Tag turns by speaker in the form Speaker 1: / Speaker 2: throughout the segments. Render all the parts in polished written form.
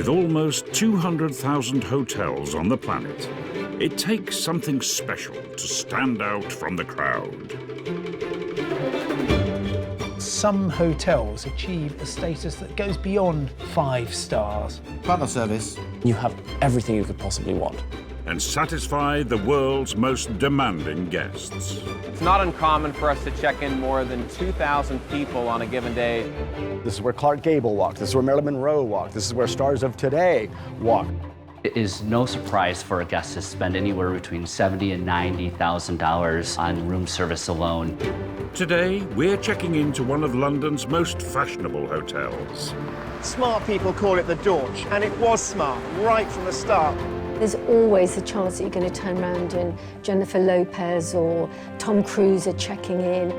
Speaker 1: With almost 200,000 hotels on the planet, it takes something special to stand out from the crowd.
Speaker 2: Some hotels achieve a status that goes beyond 5 stars.
Speaker 3: Butler service.
Speaker 4: You have everything you could possibly want.
Speaker 1: And satisfy the world's most demanding guests.
Speaker 5: It's not uncommon for us to check in more than 2,000 people on a given day.
Speaker 6: This is where Clark Gable walked. This is where Marilyn Monroe walked. This is where stars of today walk.
Speaker 7: It is no surprise for a guest to spend anywhere between $70,000 and $90,000 on room service alone.
Speaker 1: Today, we're checking into one of London's most fashionable hotels.
Speaker 8: Smart people call it the Dorch, and it was smart right from the start.
Speaker 9: There's always a chance that you're going to turn around and Jennifer Lopez or Tom Cruise are checking in.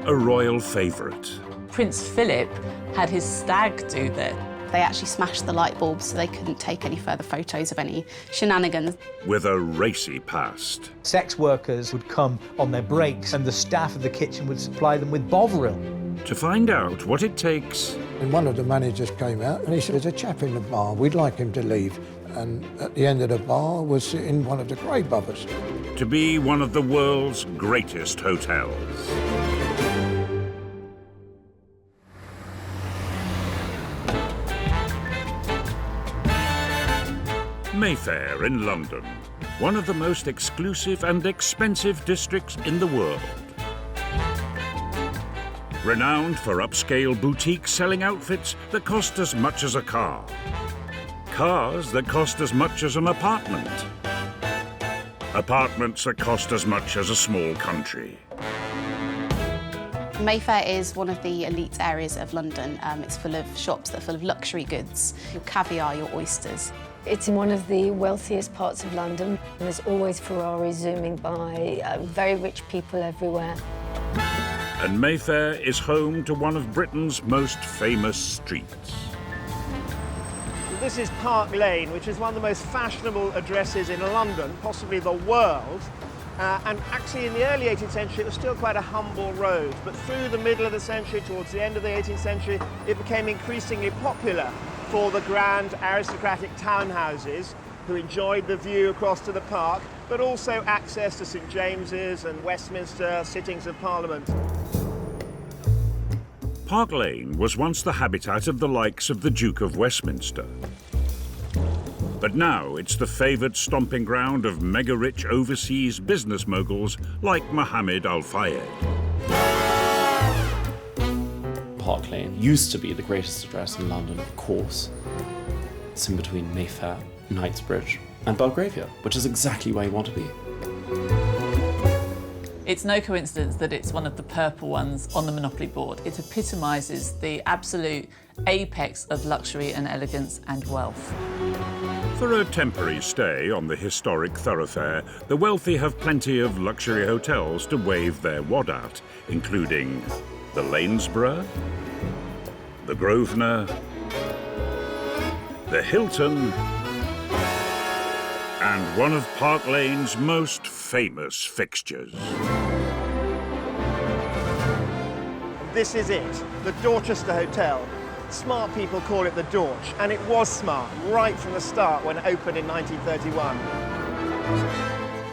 Speaker 1: A royal favourite.
Speaker 10: Prince Philip had his stag do there.
Speaker 11: They actually smashed the light bulbs so they couldn't take any further photos of any shenanigans.
Speaker 1: With a racy past.
Speaker 2: Sex workers would come on their breaks and the staff of the kitchen would supply them with Bovril.
Speaker 1: To find out what it takes...
Speaker 12: And one of the managers came out and he said, there's a chap in the bar, we'd like him to leave. And at the end of the bar was sitting one of the grey bubbers.
Speaker 1: To be one of the world's greatest hotels. Mayfair in London, one of the most exclusive and expensive districts in the world. Renowned for upscale boutiques selling outfits that cost as much as a car. Cars that cost as much as an apartment. Apartments that cost as much as a small country.
Speaker 11: Mayfair is one of the elite areas of London. It's full of shops that are full of luxury goods, your caviar, your oysters.
Speaker 9: It's in one of the wealthiest parts of London. There's always Ferraris zooming by, very rich people everywhere.
Speaker 1: And Mayfair is home to one of Britain's most famous streets.
Speaker 8: This is Park Lane, which is one of the most fashionable addresses in London, possibly the world. And actually, in the early 18th century, it was still quite a humble road. But through the middle of the century, towards the end of the 18th century, it became increasingly popular for the grand aristocratic townhouses who enjoyed the view across to the park, but also access to St James's and Westminster sittings of Parliament.
Speaker 1: Park Lane was once the habitat of the likes of the Duke of Westminster. But now it's the favoured stomping ground of mega-rich overseas business moguls like Mohammed Al Fayed.
Speaker 4: Park Lane used to be the greatest address in London, of course. It's in between Mayfair, Knightsbridge and Belgravia, which is exactly where you want to be.
Speaker 10: It's no coincidence that it's one of the purple ones on the Monopoly board. It epitomises the absolute apex of luxury and elegance and wealth.
Speaker 1: For a temporary stay on the historic thoroughfare, the wealthy have plenty of luxury hotels to wave their wad at, including the Lanesborough, the Grosvenor, the Hilton, and one of Park Lane's most famous fixtures.
Speaker 8: This is it, the Dorchester Hotel. Smart people call it the Dorch, and it was smart right from the start when it opened in 1931.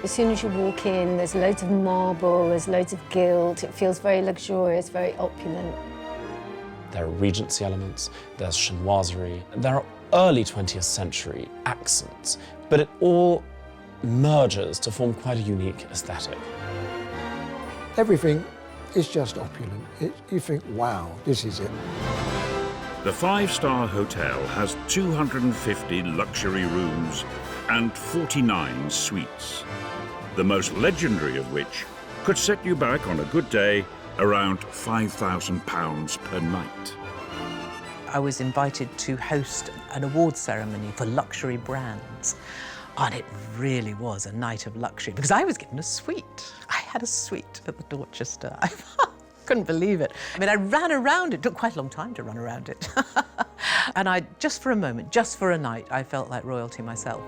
Speaker 9: As soon as you walk in, there's loads of marble, there's loads of gilt. It feels very luxurious, very opulent.
Speaker 4: There are Regency elements, there's chinoiserie, there are early 20th century accents, but it all merges to form quite a unique aesthetic.
Speaker 12: Everything is just opulent. You think, wow, this is it.
Speaker 1: The five-star hotel has 250 luxury rooms and 49 suites, the most legendary of which could set you back on a good day around £5,000 per night.
Speaker 13: I was invited to host an awards ceremony for luxury brands. And it really was a night of luxury because I was given a suite. I had a suite at the Dorchester. I couldn't believe it. I mean, I ran around it. It took quite a long time to run around it. And just for a moment, just for a night, I felt like royalty myself.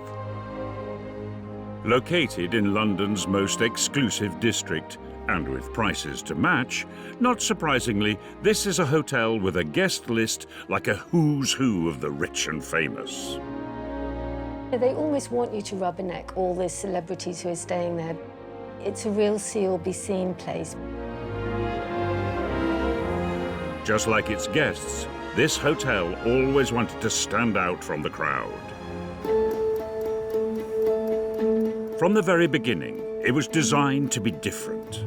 Speaker 1: Located in London's most exclusive district, and with prices to match, not surprisingly, this is a hotel with a guest list like a who's who of the rich and famous.
Speaker 9: They almost want you to rubberneck all the celebrities who are staying there. It's a real see-or-be-seen place.
Speaker 1: Just like its guests, this hotel always wanted to stand out from the crowd. From the very beginning, it was designed to be different.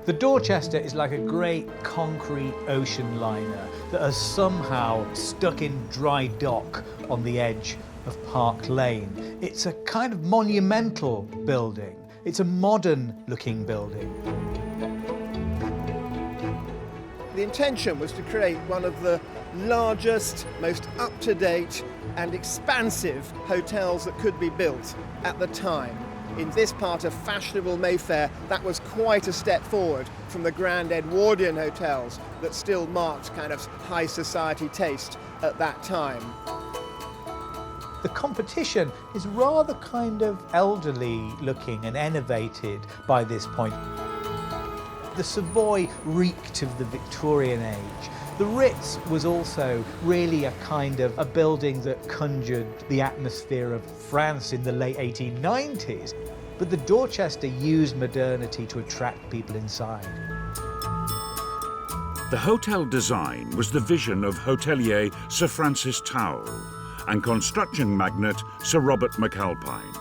Speaker 2: The Dorchester is like a great concrete ocean liner that has somehow stuck in dry dock on the edge of Park Lane. It's a kind of monumental building. It's a modern-looking building.
Speaker 8: The intention was to create one of the largest, most up-to-date and expansive hotels that could be built at the time. In this part of fashionable Mayfair, that was quite a step forward from the grand Edwardian hotels that still marked kind of high society taste at that time.
Speaker 2: The competition is rather kind of elderly looking and enervated by this point. The Savoy reeked of the Victorian age. The Ritz was also really a kind of a building that conjured the atmosphere of France in the late 1890s. But the Dorchester used modernity to attract people inside.
Speaker 1: The hotel design was the vision of hotelier Sir Francis Towell and construction magnate Sir Robert McAlpine.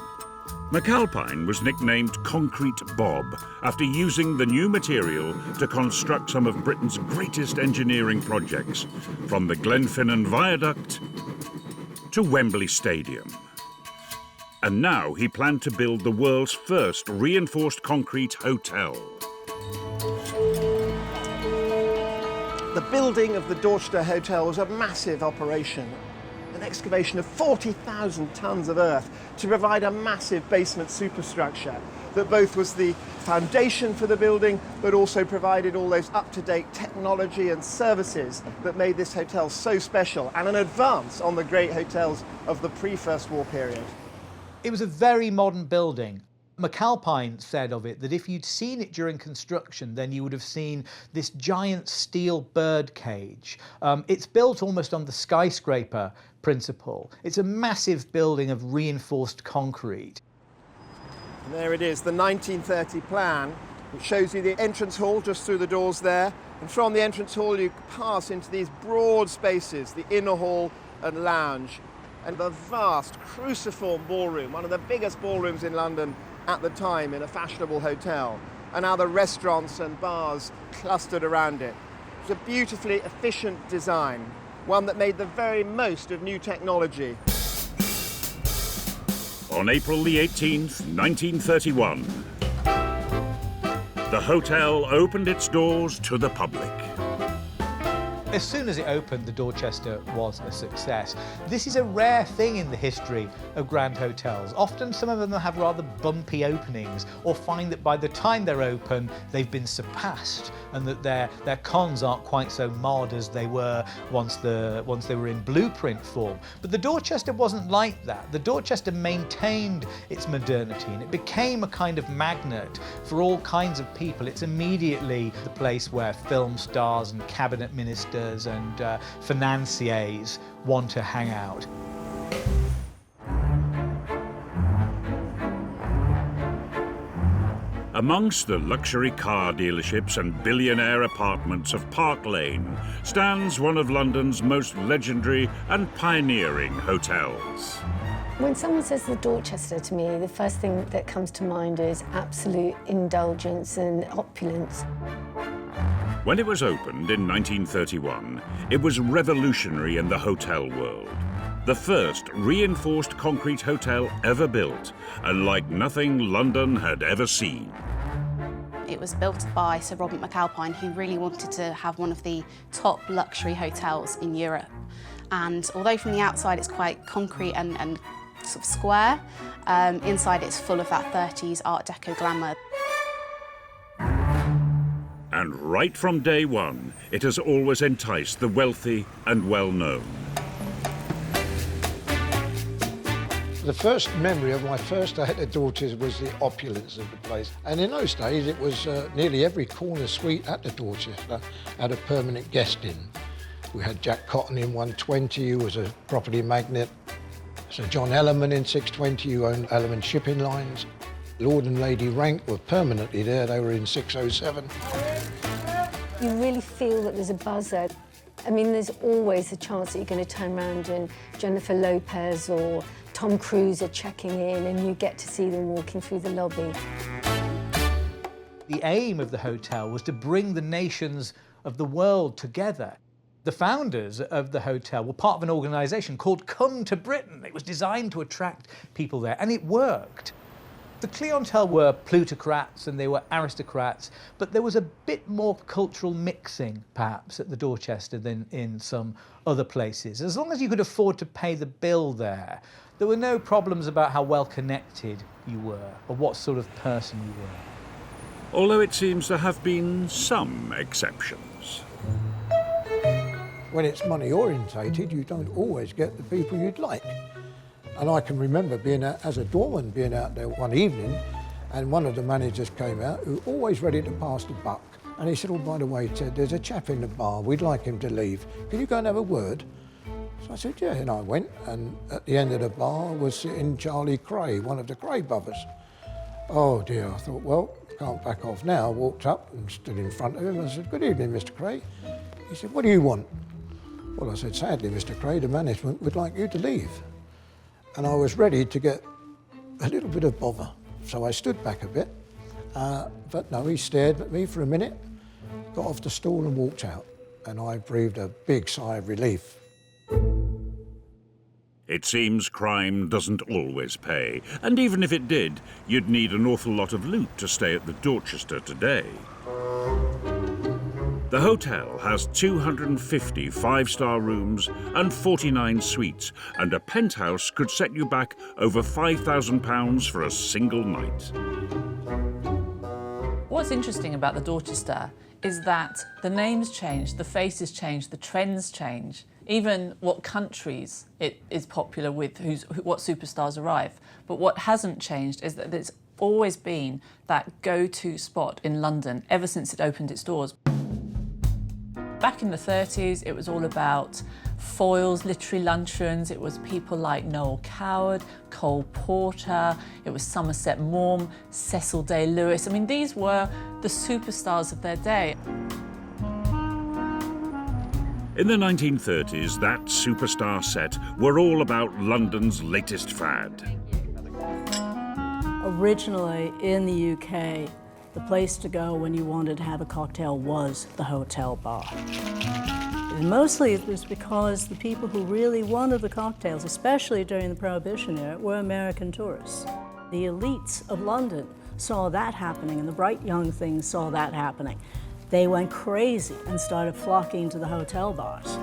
Speaker 1: McAlpine was nicknamed Concrete Bob after using the new material to construct some of Britain's greatest engineering projects, from the Glenfinnan Viaduct to Wembley Stadium. And now he planned to build the world's first reinforced concrete hotel.
Speaker 8: The building of the Dorchester Hotel was a massive operation. An excavation of 40,000 tonnes of earth to provide a massive basement superstructure that both was the foundation for the building but also provided all those up-to-date technology and services that made this hotel so special and an advance on the great hotels of the pre-First War period.
Speaker 2: It was a very modern building. McAlpine said of it that if you'd seen it during construction, then you would have seen this giant steel bird cage. It's built almost on the skyscraper principle. It's a massive building of reinforced concrete.
Speaker 8: And there it is, the 1930 plan, which shows you the entrance hall just through the doors there. And from the entrance hall, you pass into these broad spaces, the inner hall and lounge, and the vast cruciform ballroom, one of the biggest ballrooms in London at the time in a fashionable hotel, and now the restaurants and bars clustered around it. It's a beautifully efficient design, one that made the very most of new technology.
Speaker 1: On April the 18th, 1931, the hotel opened its doors to the public.
Speaker 2: As soon as it opened, the Dorchester was a success. This is a rare thing in the history of grand hotels. Often some of them have rather bumpy openings, or find that by the time they're open, they've been surpassed, and that their cons aren't quite so mod as they were once they were in blueprint form. But the Dorchester wasn't like that. The Dorchester maintained its modernity, and it became a kind of magnet for all kinds of people. It's immediately the place where film stars and cabinet ministers and financiers want to hang out.
Speaker 1: Amongst the luxury car dealerships and billionaire apartments of Park Lane stands one of London's most legendary and pioneering hotels.
Speaker 9: When someone says the Dorchester to me, the first thing that comes to mind is absolute indulgence and opulence.
Speaker 1: When it was opened in 1931, it was revolutionary in the hotel world. The first reinforced concrete hotel ever built, and like nothing London had ever seen.
Speaker 11: It was built by Sir Robert McAlpine, who really wanted to have one of the top luxury hotels in Europe. And although from the outside it's quite concrete and sort of square, inside it's full of that 30s Art Deco glamour.
Speaker 1: And right from day one, it has always enticed the wealthy and well-known.
Speaker 12: The first memory of my first day at the Dorchester was the opulence of the place. And in those days, it was nearly every corner suite at the Dorchester had a permanent guest in. We had Jack Cotton in 120, who was a property magnate. Sir John Ellerman in 620, who owned Ellerman Shipping Lines. Lord and Lady Rank were permanently there. They were in 607.
Speaker 9: You really feel that there's a buzz there. I mean, there's always a chance that you're going to turn around and Jennifer Lopez or Tom Cruise are checking in and you get to see them walking through the lobby.
Speaker 2: The aim of the hotel was to bring the nations of the world together. The founders of the hotel were part of an organisation called Come to Britain. It was designed to attract people there, and it worked. The clientele were plutocrats and they were aristocrats, but there was a bit more cultural mixing, perhaps, at the Dorchester than in some other places. As long as you could afford to pay the bill there were no problems about how well connected you were or what sort of person you were.
Speaker 1: Although it seems there have been some exceptions.
Speaker 12: When it's money orientated, you don't always get the people you'd like. And I can remember being out, as a doorman, being out there one evening, and one of the managers came out who was always ready to pass the buck. And he said, oh, by the way, Ted, there's a chap in the bar, we'd like him to leave. Can you go and have a word? So I said, yeah, and I went, and at the end of the bar was sitting Charlie Cray, one of the Cray brothers. Oh dear, I thought, well, can't back off now. I walked up and stood in front of him and I said, good evening, Mr. Cray. He said, what do you want? Well, I said, sadly, Mr. Cray, the management would like you to leave. And I was ready to get a little bit of bother. So I stood back a bit, but no, he stared at me for a minute, got off the stool and walked out. And I breathed a big sigh of relief.
Speaker 1: It seems crime doesn't always pay, and even if it did, you'd need an awful lot of loot to stay at the Dorchester today. The hotel has 250 five-star rooms and 49 suites, and a penthouse could set you back over £5,000 for a single night.
Speaker 10: What's interesting about the Dorchester is that the names change, the faces change, the trends change, even what countries it is popular with, what superstars arrive. But what hasn't changed is that it's always been that go-to spot in London ever since it opened its doors. Back in the 30s, it was all about foils, literary luncheons. It was people like Noel Coward, Cole Porter, it was Somerset Maugham, Cecil Day-Lewis. I mean, these were the superstars of their day.
Speaker 1: In the 1930s, that superstar set were all about London's latest fad.
Speaker 3: Originally, in the UK, the place to go when you wanted to have a cocktail was the hotel bar. And mostly it was because the people who really wanted the cocktails, especially during the Prohibition era, were American tourists. The elites of London saw that happening, and the bright young things saw that happening. They went crazy and started flocking to the hotel bars.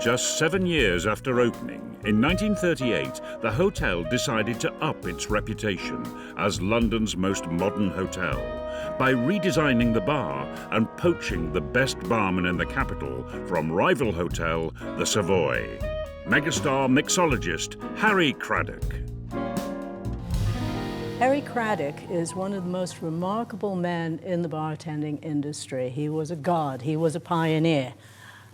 Speaker 1: Just 7 years after opening, in 1938, the hotel decided to up its reputation as London's most modern hotel by redesigning the bar and poaching the best barman in the capital from rival hotel, the Savoy. Megastar mixologist Harry Craddock.
Speaker 3: Harry Craddock is one of the most remarkable men in the bartending industry. He was a god, he was a pioneer.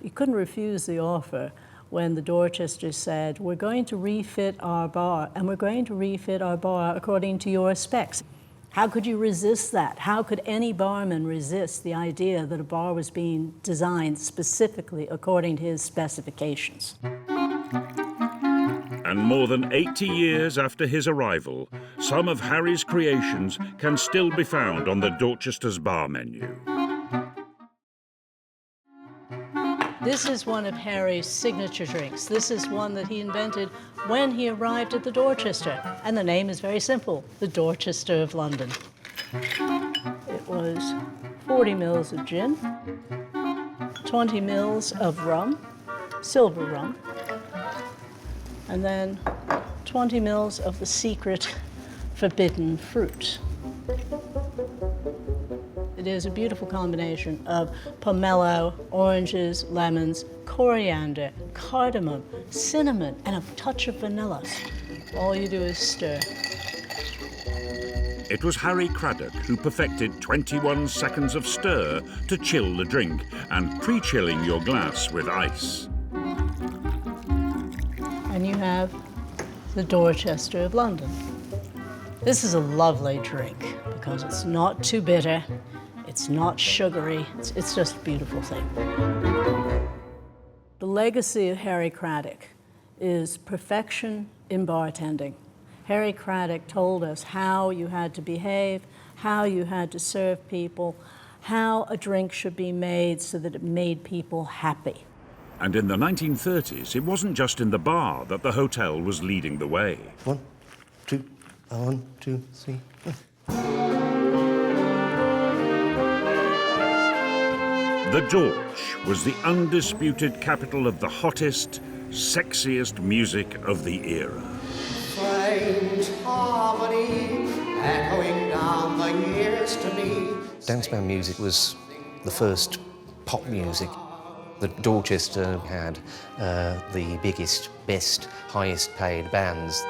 Speaker 3: You couldn't refuse the offer when the Dorchester said, we're going to refit our bar, and we're going to refit our bar according to your specs. How could you resist that? How could any barman resist the idea that a bar was being designed specifically according to his specifications?
Speaker 1: And more than 80 years after his arrival, some of Harry's creations can still be found on the Dorchester's bar menu.
Speaker 3: This is one of Harry's signature drinks. This is one that he invented when he arrived at the Dorchester. And the name is very simple, the Dorchester of London. It was 40 mils of gin, 20 mils of rum, silver rum, and then 20 mils of the secret forbidden fruit. It is a beautiful combination of pomelo, oranges, lemons, coriander, cardamom, cinnamon, and a touch of vanilla. All you do is stir.
Speaker 1: It was Harry Craddock who perfected 21 seconds of stir to chill the drink and pre-chilling your glass with ice.
Speaker 3: and you have the Dorchester of London. This is a lovely drink because it's not too bitter, it's not sugary, it's just a beautiful thing. The legacy of Harry Craddock is perfection in bartending. Harry Craddock told us how you had to behave, how you had to serve people, how a drink should be made so that it made people happy.
Speaker 1: And in the 1930s, it wasn't just in the bar that the hotel was leading the way.
Speaker 14: 1, 2, 1, 2, 3.
Speaker 1: The Dorch was the undisputed capital of the hottest, sexiest music of the era.
Speaker 15: Strange harmony echoing down the years to me.
Speaker 14: Dance band music was the first pop music. The Dorchester had the biggest, best, highest paid bands.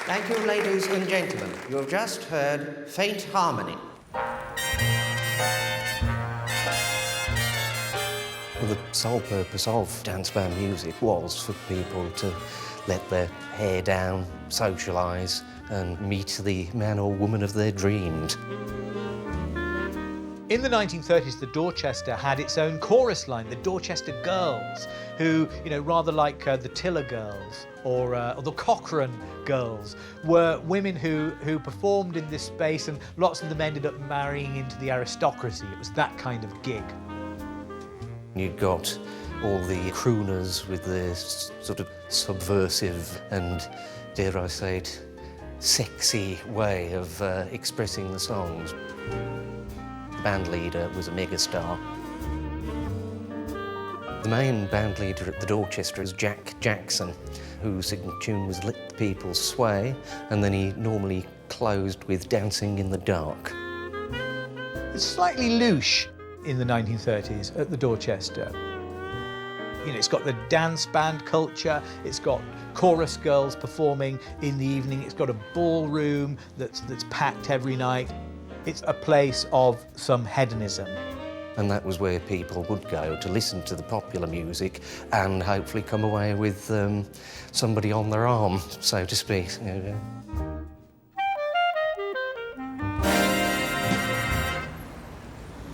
Speaker 15: Thank you, ladies and gentlemen. You have just heard Faint Harmony.
Speaker 14: Well, the sole purpose of dance band music was for people to let their hair down, socialise, and meet the man or woman of their dreams.
Speaker 2: In the 1930s, the Dorchester had its own chorus line, the Dorchester Girls, who, rather like the Tiller Girls or the Cochrane Girls, were women who performed in this space, and lots of them ended up marrying into the aristocracy. It was that kind of gig.
Speaker 14: You got all the crooners with their sort of subversive and, dare I say it, sexy way of expressing the songs. The band leader was a megastar. The main band leader at the Dorchester is Jack Jackson, whose signature tune was Let the People Sway, and then he normally closed with Dancing in the Dark.
Speaker 2: It's slightly louche in the 1930s at the Dorchester. It's got the dance band culture, it's got chorus girls performing in the evening, it's got a ballroom that's packed every night. It's a place of some hedonism.
Speaker 14: And that was where people would go to listen to the popular music and hopefully come away with somebody on their arm, so to speak.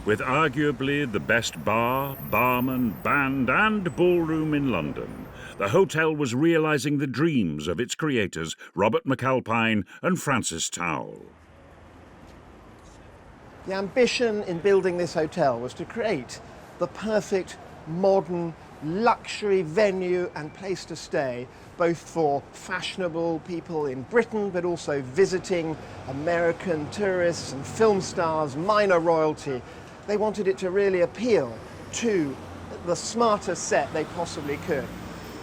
Speaker 1: With arguably the best bar, barman, band and ballroom in London, the hotel was realising the dreams of its creators, Robert McAlpine and Francis Towell.
Speaker 8: The ambition in building this hotel was to create the perfect modern luxury venue and place to stay, both for fashionable people in Britain, but also visiting American tourists and film stars, minor royalty. They wanted it to really appeal to the smartest set they possibly could.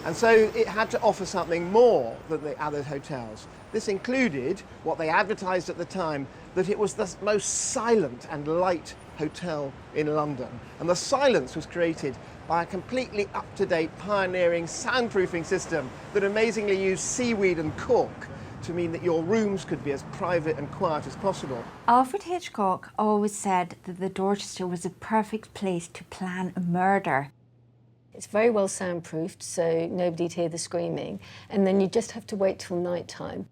Speaker 8: And so it had to offer something more than the other hotels. This included what they advertised at the time, that it was the most silent and light hotel in London. And the silence was created by a completely up-to-date, pioneering soundproofing system that amazingly used seaweed and cork to mean that your rooms could be as private and quiet as possible.
Speaker 16: Alfred Hitchcock always said that the Dorchester was a perfect place to plan a murder.
Speaker 9: It's very well soundproofed, so nobody'd hear the screaming, and then you just have to wait till night time.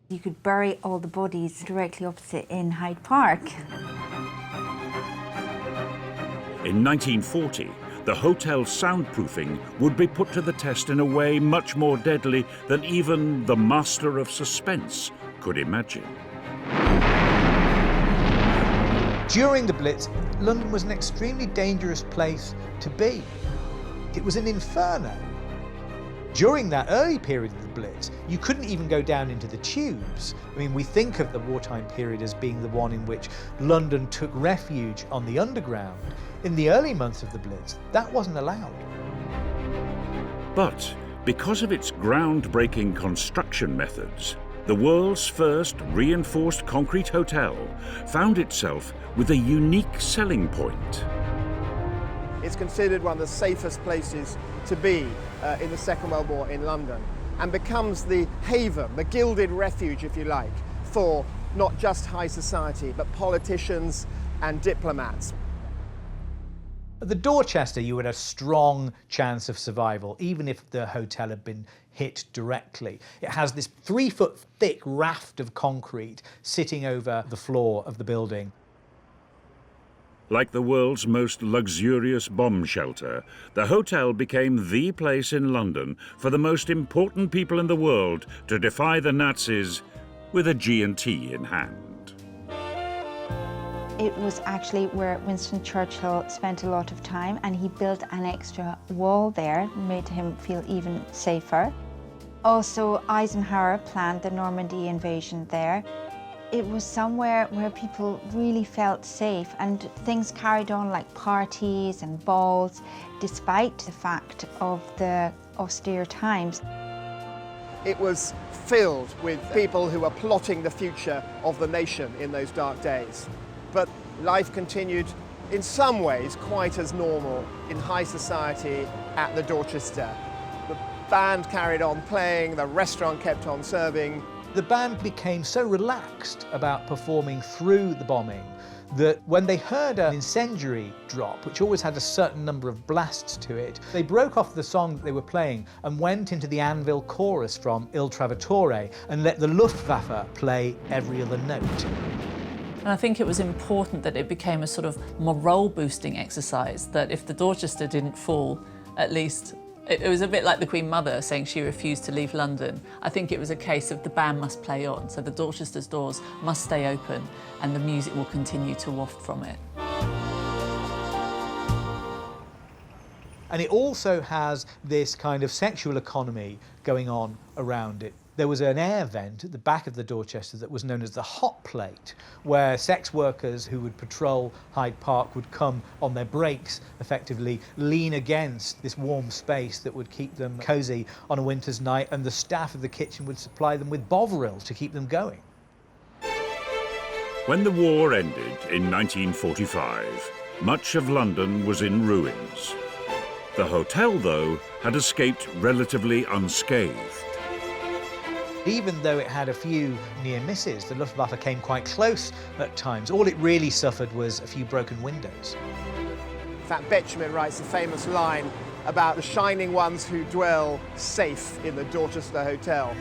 Speaker 16: You could bury all the bodies directly opposite in Hyde Park.
Speaker 1: In 1940, the hotel's soundproofing would be put to the test in a way much more deadly than even the master of suspense could imagine.
Speaker 2: During the Blitz, London was an extremely dangerous place to be. It was an inferno. During that early period of the Blitz, you couldn't even go down into the tubes. I mean, we think of the wartime period as being the one in which London took refuge on the underground. In the early months of the Blitz, that wasn't allowed.
Speaker 1: But because of its groundbreaking construction methods, the world's first reinforced concrete hotel found itself with a unique selling point.
Speaker 8: It's considered one of the safest places to be in the Second World War in London, and becomes the haven, the gilded refuge, if you like, for not just high society, but politicians and diplomats.
Speaker 2: At the Dorchester, you had a strong chance of survival, even if the hotel had been hit directly. It has this 3-foot thick raft of concrete sitting over the floor of the building.
Speaker 1: Like the world's most luxurious bomb shelter, the hotel became the place in London for the most important people in the world to defy the Nazis with a G&T in hand.
Speaker 16: It was actually where Winston Churchill spent a lot of time, and he built an extra wall there, made him feel even safer. Also, Eisenhower planned the Normandy invasion there. It was somewhere where people really felt safe, and things carried on like parties and balls, despite the fact of the austere times.
Speaker 8: It was filled with people who were plotting the future of the nation in those dark days. But life continued in some ways quite as normal in high society at the Dorchester. The band carried on playing, the restaurant kept on serving.
Speaker 2: The band became so relaxed about performing through the bombing that when they heard an incendiary drop, which always had a certain number of blasts to it, they broke off the song that they were playing and went into the Anvil chorus from Il Trovatore and let the Luftwaffe play every other note.
Speaker 10: And I think it was important that it became a sort of morale-boosting exercise, that if the Dorchester didn't fall, at least it was a bit like the Queen Mother saying she refused to leave London. I think it was a case of the band must play on, so the Dorchester's doors must stay open and the music will continue to waft from it.
Speaker 2: And it also has this kind of sexual economy going on around it. There was an air vent at the back of the Dorchester that was known as the hot plate, where sex workers who would patrol Hyde Park would come on their breaks, effectively lean against this warm space that would keep them cosy on a winter's night, and the staff of the kitchen would supply them with bovril to keep them going.
Speaker 1: When the war ended in 1945, much of London was in ruins. The hotel, though, had escaped relatively unscathed.
Speaker 2: Even though it had a few near misses, the Luftwaffe came quite close at times. All it really suffered was a few broken windows.
Speaker 8: In fact, Betjeman writes a famous line about the shining ones who dwell safe in the Dorchester Hotel.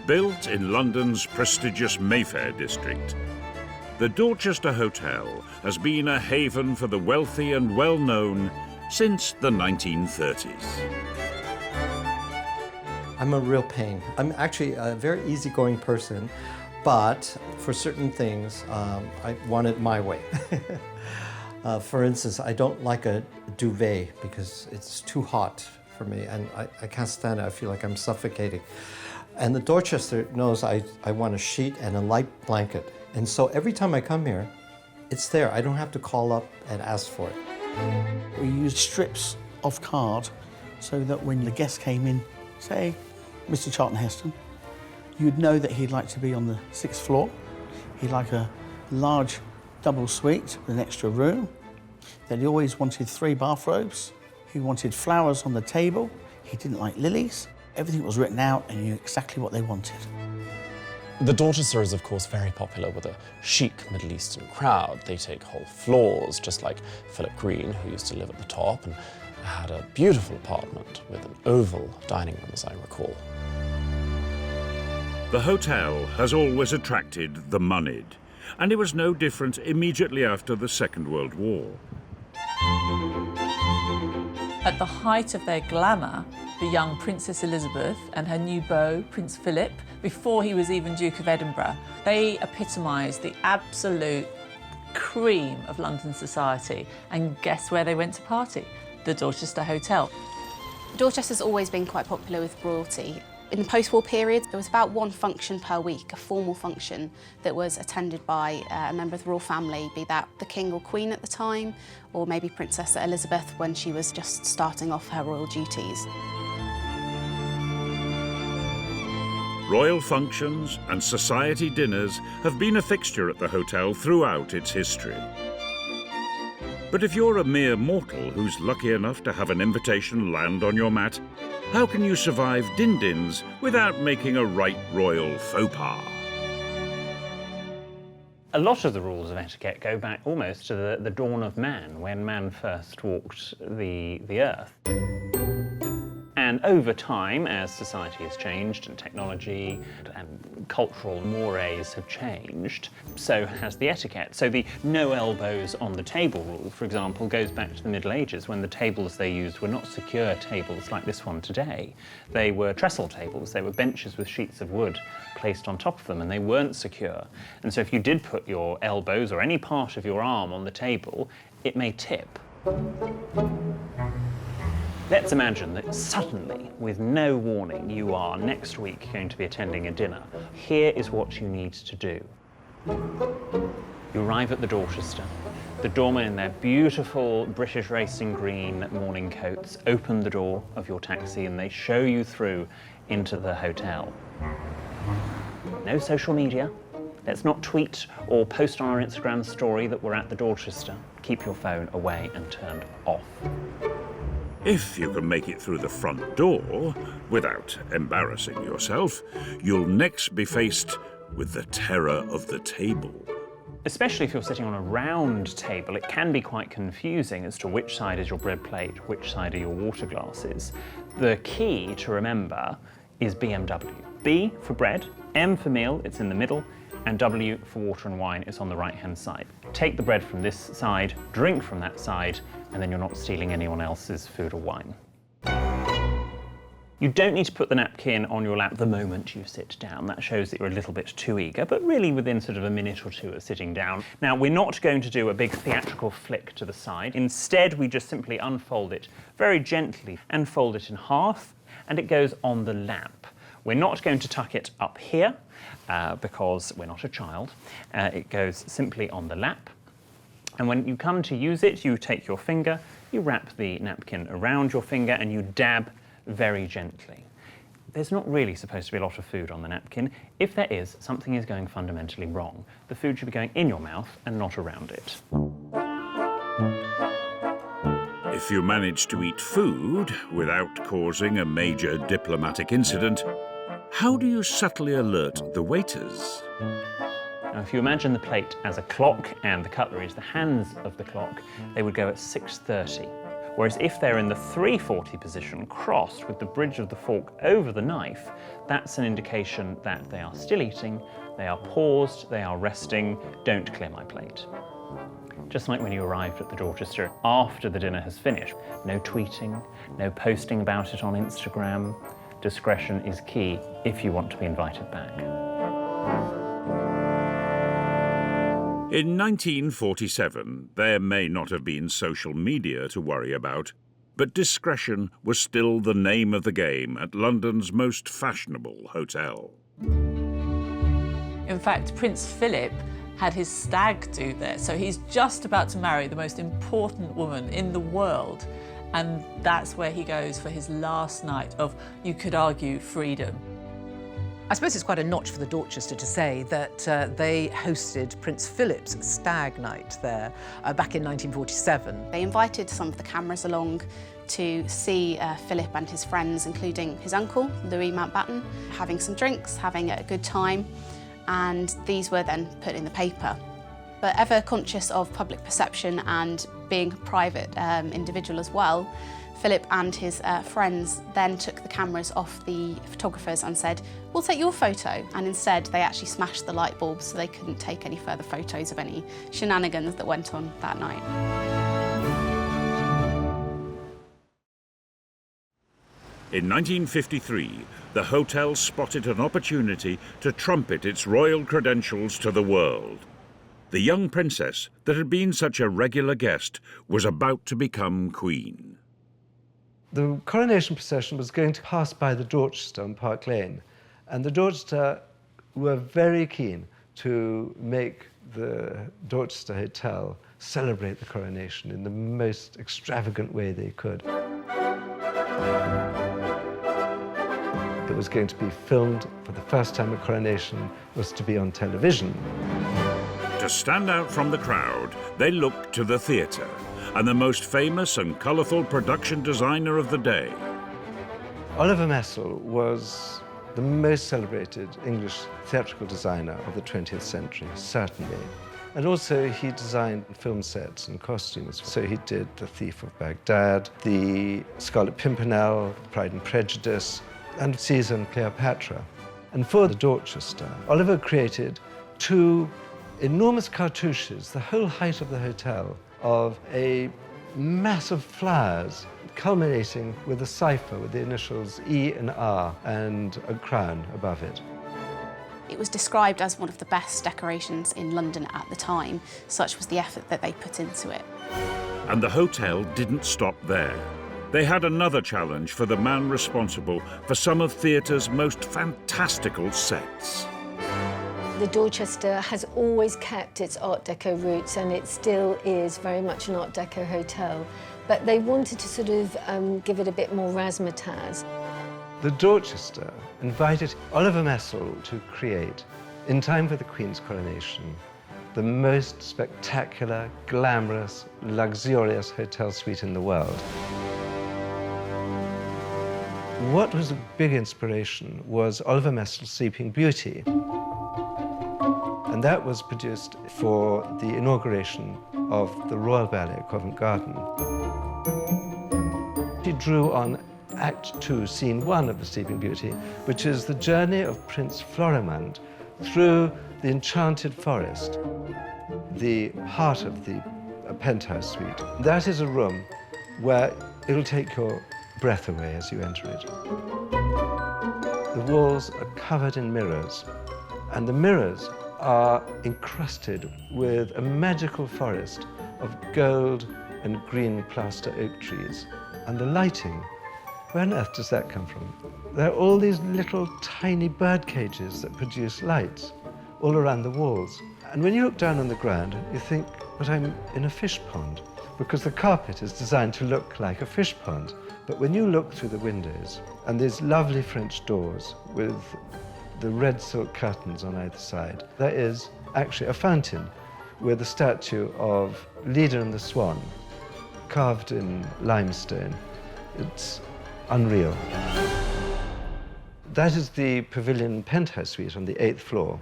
Speaker 1: Built in London's prestigious Mayfair district, the Dorchester Hotel has been a haven for the wealthy and well-known since the 1930s.
Speaker 17: I'm a real pain. I'm actually a very easygoing person, but for certain things, I want it my way. For instance, I don't like a duvet because it's too hot for me, and I can't stand it. I feel like I'm suffocating. And the Dorchester knows I want a sheet and a light blanket. And so every time I come here, it's there. I don't have to call up and ask for it.
Speaker 18: We used strips of card so that when the guest came in, say, Mr. Charlton Heston, you'd know that he'd like to be on the 6th floor. He'd like a large double suite with an extra room. That he always wanted 3 bathrobes. He wanted flowers on the table. He didn't like lilies. Everything was written out and you knew exactly what they wanted.
Speaker 4: The Dorchester is, of course, very popular with a chic Middle Eastern crowd. They take whole floors, just like Philip Green, who used to live at the top, and had a beautiful apartment with an oval dining room, as I recall.
Speaker 1: The hotel has always attracted the moneyed, and it was no different immediately after the Second World War.
Speaker 10: At the height of their glamour, the young Princess Elizabeth and her new beau, Prince Philip, before he was even Duke of Edinburgh, they epitomised the absolute cream of London society. And guess where they went to party? The Dorchester Hotel.
Speaker 11: Dorchester's always been quite popular with royalty. In the post-war period, there was about 1 function per week, a formal function that was attended by a member of the royal family, be that the King or Queen at the time, or maybe Princess Elizabeth when she was just starting off her royal duties.
Speaker 1: Royal functions and society dinners have been a fixture at the hotel throughout its history. But if you're a mere mortal who's lucky enough to have an invitation land on your mat, how can you survive din-dins without making a right royal faux pas?
Speaker 19: A lot of the rules of etiquette go back almost to the dawn of man, when man first walked the earth. And over time, as society has changed and technology and cultural mores have changed, so has the etiquette. So the no elbows on the table rule, for example, goes back to the Middle Ages, when the tables they used were not secure tables like this one today. They were trestle tables. They were benches with sheets of wood placed on top of them, and they weren't secure. And so if you did put your elbows or any part of your arm on the table, it may tip. Let's imagine that suddenly, with no warning, you are next week going to be attending a dinner. Here is what you need to do. You arrive at the Dorchester. The doormen in their beautiful British racing green morning coats open the door of your taxi and they show you through into the hotel. No social media. Let's not tweet or post on our Instagram story that we're at the Dorchester. Keep your phone away and turned off.
Speaker 1: If you can make it through the front door without embarrassing yourself, you'll next be faced with the terror of the table.
Speaker 19: Especially if you're sitting on a round table, it can be quite confusing as to which side is your bread plate, which side are your water glasses. The key to remember is BMW. B for bread, M for meal, it's in the middle, and W for water and wine is on the right-hand side. Take the bread from this side, drink from that side, and then you're not stealing anyone else's food or wine. You don't need to put the napkin on your lap the moment you sit down. That shows that you're a little bit too eager, but really within sort of a minute or two of sitting down. Now, we're not going to do a big theatrical flick to the side. Instead, we just simply unfold it very gently and fold it in half, and it goes on the lap. We're not going to tuck it up here, because we're not a child. It goes simply on the lap. And when you come to use it, you take your finger, you wrap the napkin around your finger, and you dab very gently. There's not really supposed to be a lot of food on the napkin. If there is, something is going fundamentally wrong. The food should be going in your mouth and not around it.
Speaker 1: If you manage to eat food without causing a major diplomatic incident, how do you subtly alert the waiters?
Speaker 19: Now, if you imagine the plate as a clock and the cutlery as the hands of the clock, they would go at 6:30. Whereas if they're in the 3:40 position, crossed with the bridge of the fork over the knife, that's an indication that they are still eating, they are paused, they are resting, don't clear my plate. Just like when you arrived at the Dorchester after the dinner has finished. No tweeting, no posting about it on Instagram. Discretion is key if you want to be invited back.
Speaker 1: In 1947, there may not have been social media to worry about, but discretion was still the name of the game at London's most fashionable hotel.
Speaker 10: In fact, Prince Philip had his stag do there, so he's just about to marry the most important woman in the world, and that's where he goes for his last night of, you could argue, freedom.
Speaker 13: I suppose it's quite a notch for the Dorchester to say that they hosted Prince Philip's stag night there back in 1947.
Speaker 11: They invited some of the cameras along to see Philip and his friends, including his uncle, Louis Mountbatten, having some drinks, having a good time, and these were then put in the paper. But ever conscious of public perception and being a private individual as well, Philip and his friends then took the cameras off the photographers and said, we'll take your photo. And instead, they actually smashed the light bulbs so they couldn't take any further photos of any shenanigans that went on that night.
Speaker 1: In 1953, the hotel spotted an opportunity to trumpet its royal credentials to the world. The young princess that had been such a regular guest was about to become queen.
Speaker 20: The coronation procession was going to pass by the Dorchester on Park Lane, and the Dorchester were very keen to make the Dorchester Hotel celebrate the coronation in the most extravagant way they could. It was going to be filmed for the first time. A coronation was to be on television.
Speaker 1: To stand out from the crowd, they looked to the theatre, and the most famous and colourful production designer of the day.
Speaker 20: Oliver Messel was the most celebrated English theatrical designer of the 20th century, certainly. And also he designed film sets and costumes. So he did The Thief of Baghdad, The Scarlet Pimpernel, Pride and Prejudice, and Caesar and Cleopatra. And for the Dorchester, Oliver created 2 enormous cartouches, the whole height of the hotel, of a mass of flowers, culminating with a cipher with the initials E and R and a crown above it.
Speaker 11: It was described as one of the best decorations in London at the time. Such was the effort that they put into it.
Speaker 1: And the hotel didn't stop there. They had another challenge for the man responsible for some of theatre's most fantastical sets.
Speaker 9: The Dorchester has always kept its Art Deco roots, and it still is very much an Art Deco hotel. But they wanted to sort of give it a bit more razzmatazz.
Speaker 20: The Dorchester invited Oliver Messel to create, in time for the Queen's coronation, the most spectacular, glamorous, luxurious hotel suite in the world. What was a big inspiration was Oliver Messel's Sleeping Beauty. And that was produced for the inauguration of the Royal Ballet at Covent Garden. He drew on Act 2, Scene 1 of the Sleeping Beauty, which is the journey of Prince Florimond through the enchanted forest, the heart of the penthouse suite. That is a room where it'll take your breath away as you enter it. The walls are covered in mirrors, and the mirrors are encrusted with a magical forest of gold and green plaster oak trees. And the lighting, where on earth does that come from? There are all these little tiny bird cages that produce lights all around the walls. And when you look down on the ground, you think, but I'm in a fish pond, because the carpet is designed to look like a fish pond. But when you look through the windows, and there's lovely French doors with the red silk curtains on either side, there is actually a fountain with a statue of Leda and the Swan, carved in limestone. It's unreal. That is the Pavilion Penthouse Suite on the 8th floor.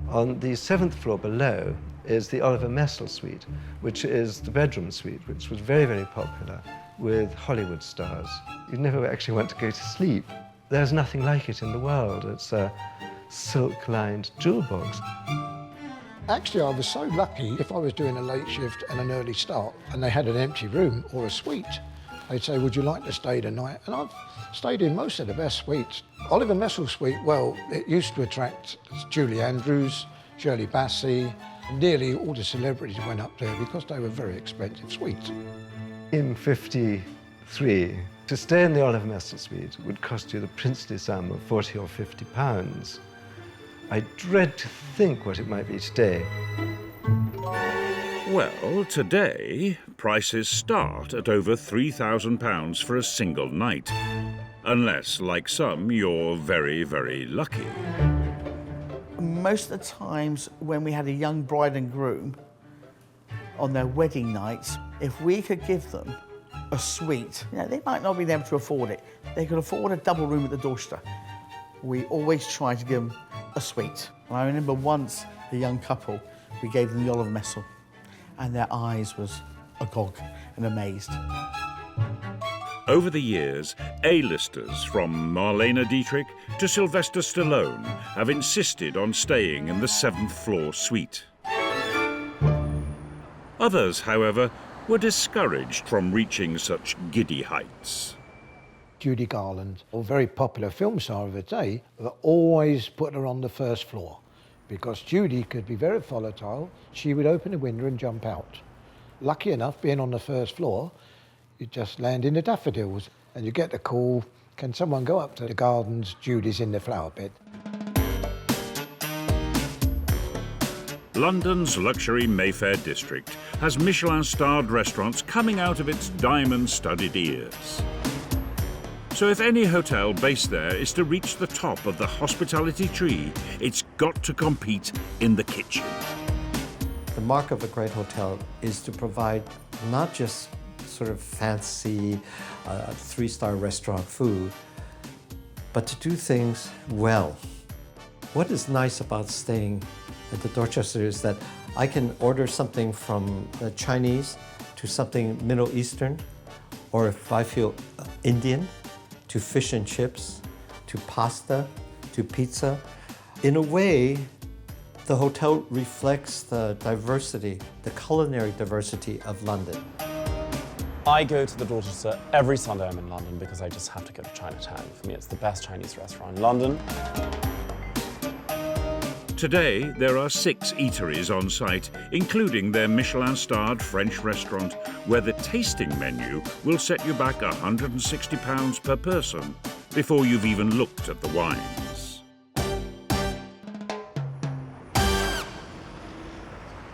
Speaker 20: On the 7th floor below is the Oliver Messel Suite, which is the bedroom suite, which was very, very popular with Hollywood stars. You never actually want to go to sleep. There's nothing like it in the world. It's a silk-lined jewel box.
Speaker 12: Actually, I was so lucky if I was doing a late shift and an early start and they had an empty room or a suite, they'd say, would you like to stay the night? And I've stayed in most of the best suites. Oliver Messel Suite, well, it used to attract Julie Andrews, Shirley Bassey. Nearly all the celebrities went up there because they were very expensive suites.
Speaker 20: In '53, to stay in the Oliver Messel Suite would cost you the princely sum of £40 or £50. I dread to think what it might be today.
Speaker 1: Well, today, prices start at over £3,000 for a single night. Unless, like some, you're very, very lucky.
Speaker 18: Most of the times when we had a young bride and groom on their wedding nights, if we could give them a suite, you know, they might not be able to afford it. They could afford a double room at the Dorchester. We always try to give them a suite. And I remember once, a young couple, we gave them the Oliver Messel, and their eyes was agog and amazed.
Speaker 1: Over the years, A-listers from Marlene Dietrich to Sylvester Stallone have insisted on staying in the 7th floor suite. Others, however, were discouraged from reaching such giddy heights.
Speaker 12: Judy Garland, a very popular film star of the day, always put her on the 1st floor because Judy could be very volatile. She would open the window and jump out. Lucky enough, being on the 1st floor, you just land in the daffodils and you get the call, can someone go up to the gardens? Judy's in the flower bed.
Speaker 1: London's luxury Mayfair district has Michelin-starred restaurants coming out of its diamond-studded ears. So if any hotel based there is to reach the top of the hospitality tree, it's got to compete in the kitchen.
Speaker 17: The mark of a great hotel is to provide not just sort of fancy three-star restaurant food, but to do things well. What is nice about staying at the Dorchester is that I can order something from Chinese to something Middle Eastern, or if I feel Indian, to fish and chips, to pasta, to pizza. In a way, the hotel reflects the diversity, the culinary diversity of London.
Speaker 4: I go to the Dorchester every Sunday I'm in London because I just have to go to Chinatown. For me, it's the best Chinese restaurant in London.
Speaker 1: Today, there are 6 eateries on site, including their Michelin-starred French restaurant, where the tasting menu will set you back £160 per person before you've even looked at the wines.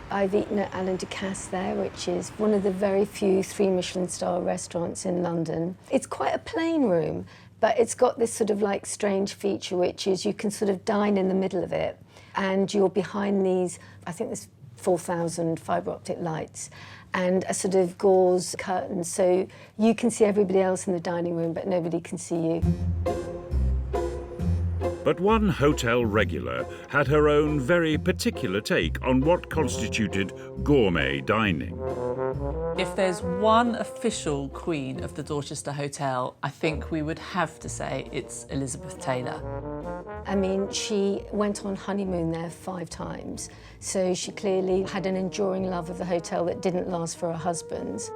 Speaker 9: I've eaten at Alain Ducasse there, which is one of the very few 3 Michelin-star restaurants in London. It's quite a plain room, but it's got this sort of like strange feature, which is you can sort of dine in the middle of it, and you're behind these, I think there's 4,000 fibre optic lights, and a sort of gauze curtain, so you can see everybody else in the dining room, but nobody can see you.
Speaker 1: But one hotel regular had her own very particular take on what constituted gourmet dining.
Speaker 10: If there's one official queen of the Dorchester Hotel, I think we would have to say it's Elizabeth Taylor.
Speaker 9: I mean, she went on honeymoon there 5 times, so she clearly had an enduring love of the hotel that didn't last for her husband's.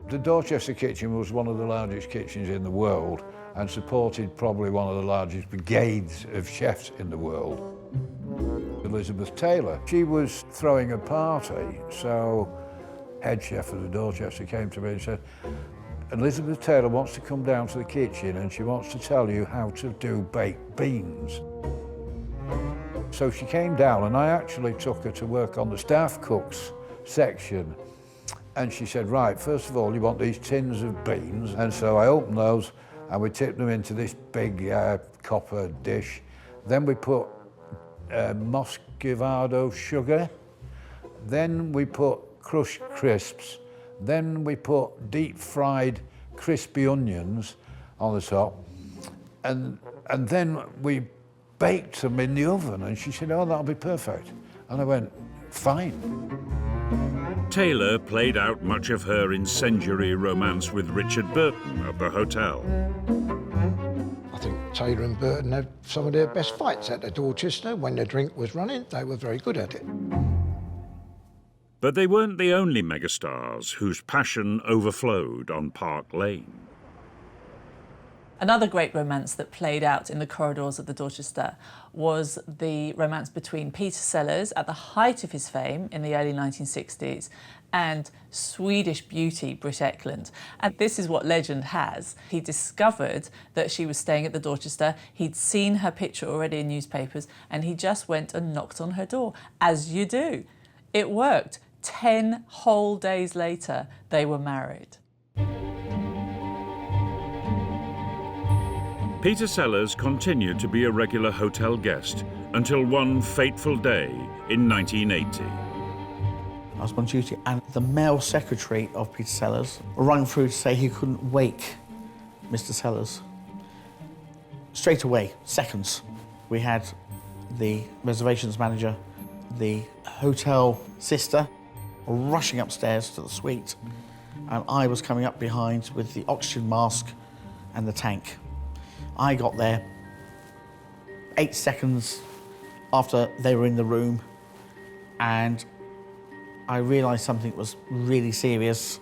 Speaker 21: The Dorchester kitchen was one of the largest kitchens in the world and supported probably one of the largest brigades of chefs in the world. Elizabeth Taylor, she was throwing a party, so head chef of the Dorchester came to me and said, Elizabeth Taylor wants to come down to the kitchen and she wants to tell you how to do baked beans. So she came down and I actually took her to work on the staff cooks section. And she said, right, first of all, you want these tins of beans. And so I opened those and we tipped them into this big copper dish. Then we put Muscovado sugar. Then we put crushed crisps. Then we put deep-fried crispy onions on the top. And then we baked them in the oven. And she said, oh, that'll be perfect. And I went, fine.
Speaker 1: Taylor played out much of her incendiary romance with Richard Burton at the hotel.
Speaker 12: I think Taylor and Burton had some of their best fights at the Dorchester. When the drink was running, they were very good at it.
Speaker 1: But they weren't the only megastars whose passion overflowed on Park Lane.
Speaker 10: Another great romance that played out in the corridors of the Dorchester was the romance between Peter Sellers at the height of his fame in the early 1960s and Swedish beauty Britt Ekland. And this is what legend has. He discovered that she was staying at the Dorchester, he'd seen her picture already in newspapers, and he just went and knocked on her door, as you do. It worked. 10 whole days later, they were married.
Speaker 1: Peter Sellers continued to be a regular hotel guest until one fateful day in 1980.
Speaker 18: I was on duty and the male secretary of Peter Sellers rang through to say he couldn't wake Mr. Sellers. Straight away, seconds, we had the reservations manager, the hotel sister rushing upstairs to the suite, and I was coming up behind with the oxygen mask and the tank. I got there 8 seconds after they were in the room, and I realised something was really serious.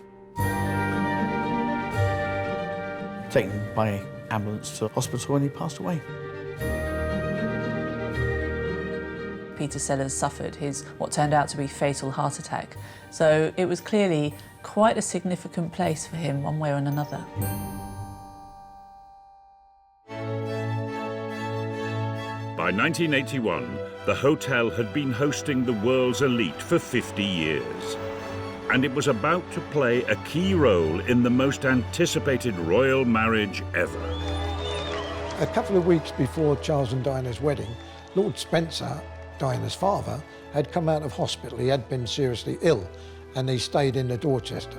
Speaker 18: Taken by ambulance to hospital and he passed away.
Speaker 10: Peter Sellers suffered his what turned out to be fatal heart attack. So it was clearly quite a significant place for him one way or another.
Speaker 1: By 1981, the hotel had been hosting the world's elite for 50 years. And it was about to play a key role in the most anticipated royal marriage ever.
Speaker 12: A couple of weeks before Charles and Diana's wedding, Lord Spencer Diana's father, had come out of hospital. He had been seriously ill, and he stayed in the Dorchester.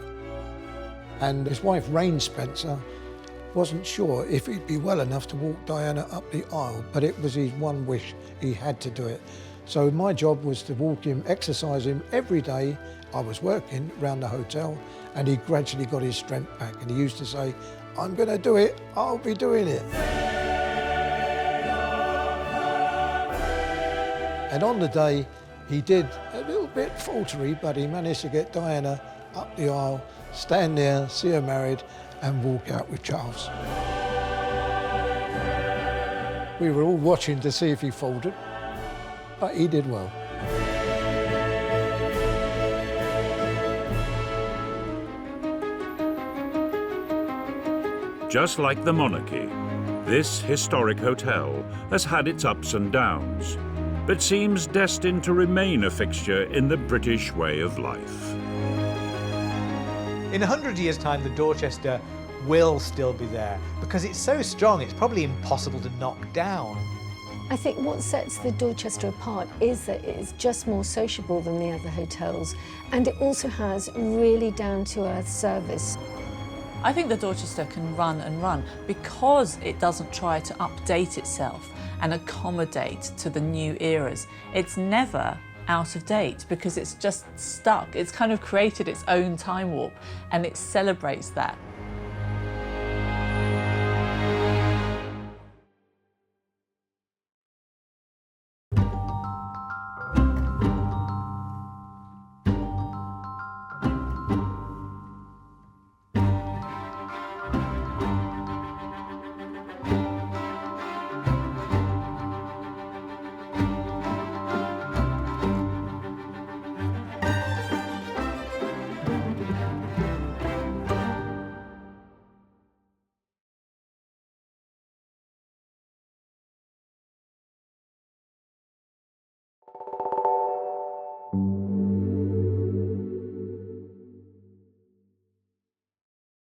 Speaker 12: And his wife, Rain Spencer, wasn't sure if he'd be well enough to walk Diana up the aisle, but it was his one wish. He had to do it. So my job was to walk him, exercise him every day. I was working around the hotel, and he gradually got his strength back. And he used to say, "I'm going to do it, I'll be doing it." And on the day, he did a little bit faltery, but he managed to get Diana up the aisle, stand there, see her married, and walk out with Charles. We were all watching to see if he folded, but he did well.
Speaker 1: Just like the monarchy, this historic hotel has had its ups and downs, but seems destined to remain a fixture in the British way of life.
Speaker 2: In 100 years' time, the Dorchester will still be there because it's so strong, it's probably impossible to knock down.
Speaker 9: I think what sets the Dorchester apart is that it is just more sociable than the other hotels, and it also has really down-to-earth service.
Speaker 10: I think the Dorchester can run and run because it doesn't try to update itself and accommodate to the new eras. It's never out of date because it's just stuck. It's kind of created its own time warp, and it celebrates that.